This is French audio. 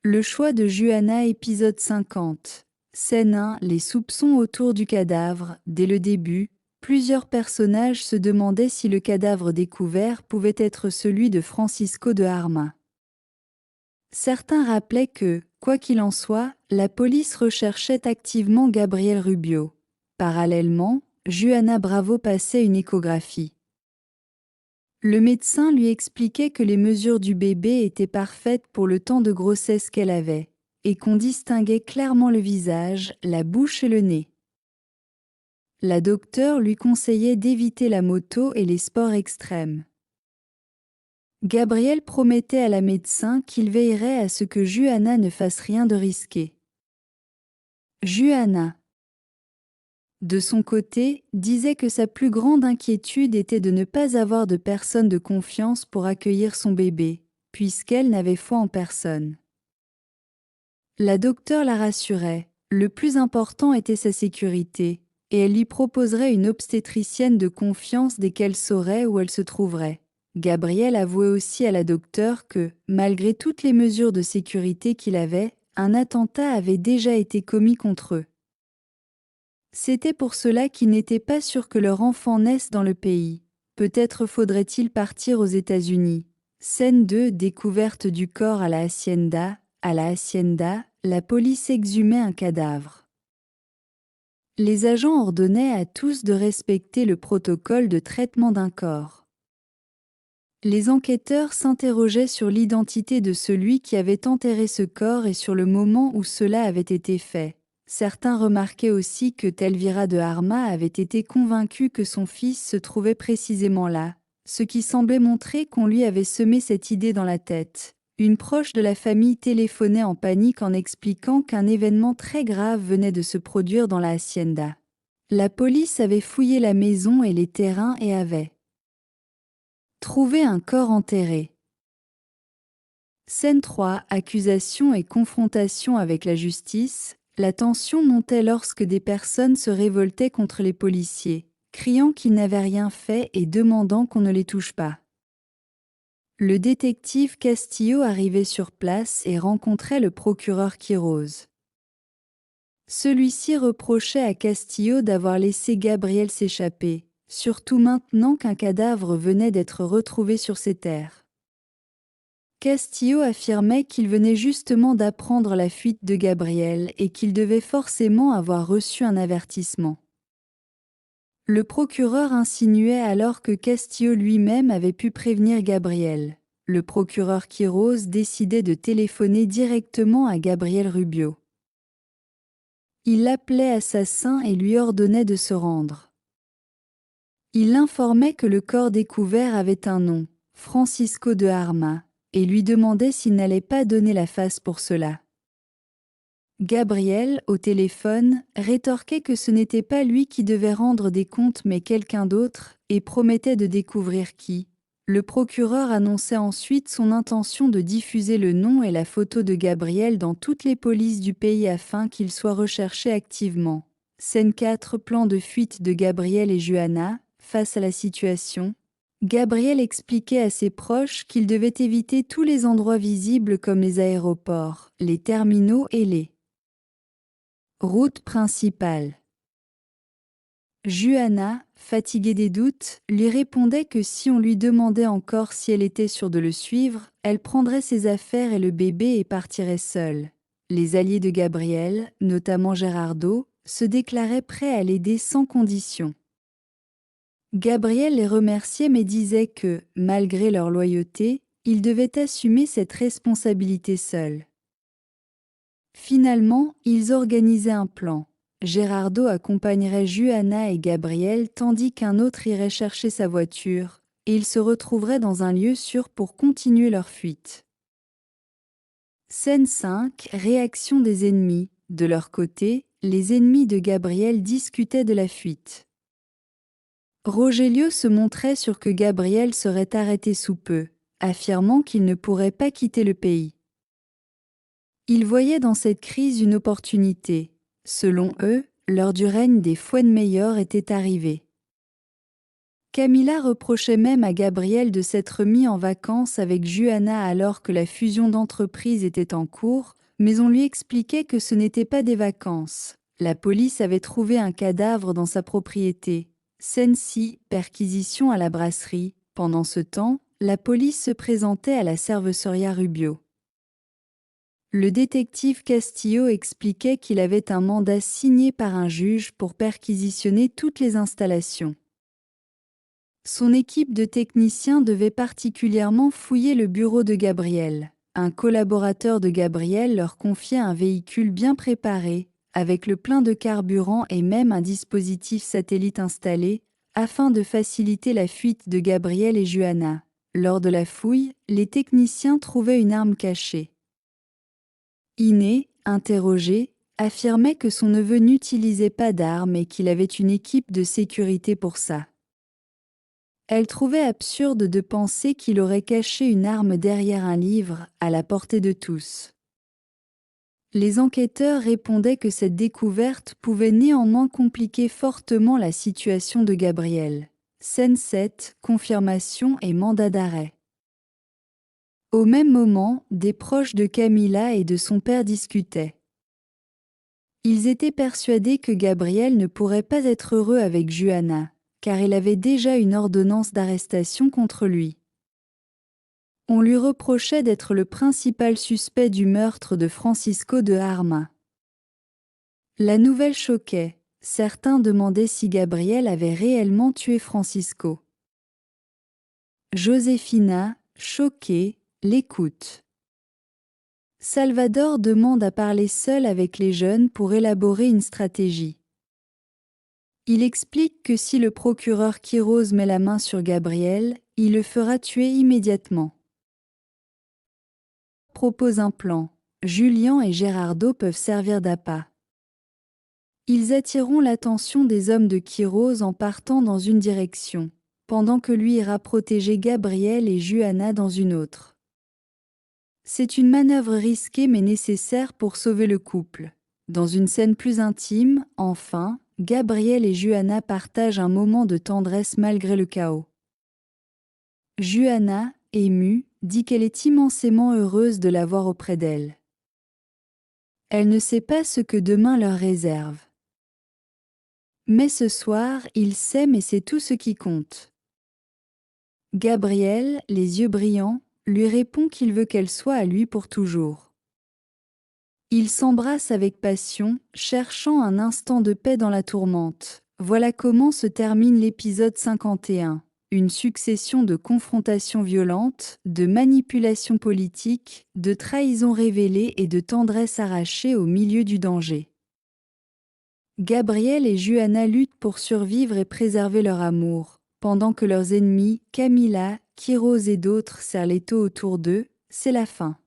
Le choix de Juana, épisode 50. Scène 1. Les soupçons autour du cadavre. Dès le début, plusieurs personnages se demandaient si le cadavre découvert pouvait être celui de Francisco de Arma. Certains rappelaient que, quoi qu'il en soit, la police recherchait activement Gabriel Rubio. Parallèlement, Juana Bravo passait une échographie. Le médecin lui expliquait que les mesures du bébé étaient parfaites pour le temps de grossesse qu'elle avait, et qu'on distinguait clairement le visage, la bouche et le nez. La docteure lui conseillait d'éviter la moto et les sports extrêmes. Gabriel promettait à la médecin qu'il veillerait à ce que Juana ne fasse rien de risqué. Juana, de son côté, disait que sa plus grande inquiétude était de ne pas avoir de personne de confiance pour accueillir son bébé, puisqu'elle n'avait foi en personne. La docteure la rassurait, le plus important était sa sécurité, et elle lui proposerait une obstétricienne de confiance dès qu'elle saurait où elle se trouverait. Gabriel avouait aussi à la docteure que, malgré toutes les mesures de sécurité qu'il avait, un attentat avait déjà été commis contre eux. C'était pour cela qu'ils n'étaient pas sûrs que leur enfant naisse dans le pays. Peut-être faudrait-il partir aux États-Unis. Scène 2. Découverte du corps à la hacienda. À la hacienda, la police exhumait un cadavre. Les agents ordonnaient à tous de respecter le protocole de traitement d'un corps. Les enquêteurs s'interrogeaient sur l'identité de celui qui avait enterré ce corps et sur le moment où cela avait été fait. Certains remarquaient aussi que Telvira de Arma avait été convaincue que son fils se trouvait précisément là, ce qui semblait montrer qu'on lui avait semé cette idée dans la tête. Une proche de la famille téléphonait en panique en expliquant qu'un événement très grave venait de se produire dans la hacienda. La police avait fouillé la maison et les terrains et avait trouvé un corps enterré. Scène 3. Accusation et confrontation avec la justice. La tension montait lorsque des personnes se révoltaient contre les policiers, criant qu'ils n'avaient rien fait et demandant qu'on ne les touche pas. Le détective Castillo arrivait sur place et rencontrait le procureur Quiroz. Celui-ci reprochait à Castillo d'avoir laissé Gabriel s'échapper, surtout maintenant qu'un cadavre venait d'être retrouvé sur ses terres. Castillo affirmait qu'il venait justement d'apprendre la fuite de Gabriel et qu'il devait forcément avoir reçu un avertissement. Le procureur insinuait alors que Castillo lui-même avait pu prévenir Gabriel. Le procureur Quiroz décidait de téléphoner directement à Gabriel Rubio. Il l'appelait assassin et lui ordonnait de se rendre. Il l'informait que le corps découvert avait un nom, Francisco de Arma, et lui demandait s'il n'allait pas donner la face pour cela. Gabriel, au téléphone, rétorquait que ce n'était pas lui qui devait rendre des comptes mais quelqu'un d'autre, et promettait de découvrir qui. Le procureur annonçait ensuite son intention de diffuser le nom et la photo de Gabriel dans toutes les polices du pays afin qu'il soit recherché activement. Scène 4. Plan de fuite de Gabriel et Juana. Face à la situation, Gabriel expliquait à ses proches qu'il devait éviter tous les endroits visibles comme les aéroports, les terminaux et les routes principales. Juana, fatiguée des doutes, lui répondait que si on lui demandait encore si elle était sûre de le suivre, elle prendrait ses affaires et le bébé et partirait seule. Les alliés de Gabriel, notamment Gerardo, se déclaraient prêts à l'aider sans condition. Gabriel les remerciait mais disait que, malgré leur loyauté, ils devaient assumer cette responsabilité seuls. Finalement, ils organisaient un plan. Gerardo accompagnerait Juana et Gabriel tandis qu'un autre irait chercher sa voiture, et ils se retrouveraient dans un lieu sûr pour continuer leur fuite. Scène 5. Réaction des ennemis. De leur côté, les ennemis de Gabriel discutaient de la fuite. Rogelio se montrait sûr que Gabriel serait arrêté sous peu, affirmant qu'il ne pourrait pas quitter le pays. Ils voyaient dans cette crise une opportunité. Selon eux, l'heure du règne des Fuenmayor était arrivée. Camilla reprochait même à Gabriel de s'être mis en vacances avec Juana alors que la fusion d'entreprises était en cours, mais on lui expliquait que ce n'était pas des vacances. La police avait trouvé un cadavre dans sa propriété. Sensi, perquisition à la brasserie. Pendant ce temps, la police se présentait à la Cervecería Rubio. Le détective Castillo expliquait qu'il avait un mandat signé par un juge pour perquisitionner toutes les installations. Son équipe de techniciens devait particulièrement fouiller le bureau de Gabriel. Un collaborateur de Gabriel leur confiait un véhicule bien préparé, avec le plein de carburant et même un dispositif satellite installé, afin de faciliter la fuite de Gabriel et Juana. Lors de la fouille, les techniciens trouvaient une arme cachée. Iné, interrogé, affirmait que son neveu n'utilisait pas d'armes et qu'il avait une équipe de sécurité pour ça. Elle trouvait absurde de penser qu'il aurait caché une arme derrière un livre, à la portée de tous. Les enquêteurs répondaient que cette découverte pouvait néanmoins compliquer fortement la situation de Gabriel. Scène 7, confirmation et mandat d'arrêt. Au même moment, des proches de Camilla et de son père discutaient. Ils étaient persuadés que Gabriel ne pourrait pas être heureux avec Juana, car il avait déjà une ordonnance d'arrestation contre lui. On lui reprochait d'être le principal suspect du meurtre de Francisco de Arma. La nouvelle choquait. Certains demandaient si Gabriel avait réellement tué Francisco. Josefina, choquée, l'écoute. Salvador demande à parler seul avec les jeunes pour élaborer une stratégie. Il explique que si le procureur Quiroz met la main sur Gabriel, il le fera tuer immédiatement. Propose un plan. Julian et Gerardo peuvent servir d'appât. Ils attireront l'attention des hommes de Quiroz en partant dans une direction, pendant que lui ira protéger Gabriel et Juana dans une autre. C'est une manœuvre risquée mais nécessaire pour sauver le couple. Dans une scène plus intime, enfin, Gabriel et Juana partagent un moment de tendresse malgré le chaos. Juana, émue, dit qu'elle est immensément heureuse de l'avoir auprès d'elle. Elle ne sait pas ce que demain leur réserve. Mais ce soir, ils s'aiment et c'est tout ce qui compte. Gabriel, les yeux brillants, lui répond qu'il veut qu'elle soit à lui pour toujours. Ils s'embrassent avec passion, cherchant un instant de paix dans la tourmente. Voilà comment se termine l'épisode 51. Une succession de confrontations violentes, de manipulations politiques, de trahisons révélées et de tendresse arrachée au milieu du danger. Gabriel et Juana luttent pour survivre et préserver leur amour, pendant que leurs ennemis, Camilla, Quiroz et d'autres serrent l'étau autour d'eux, c'est la fin.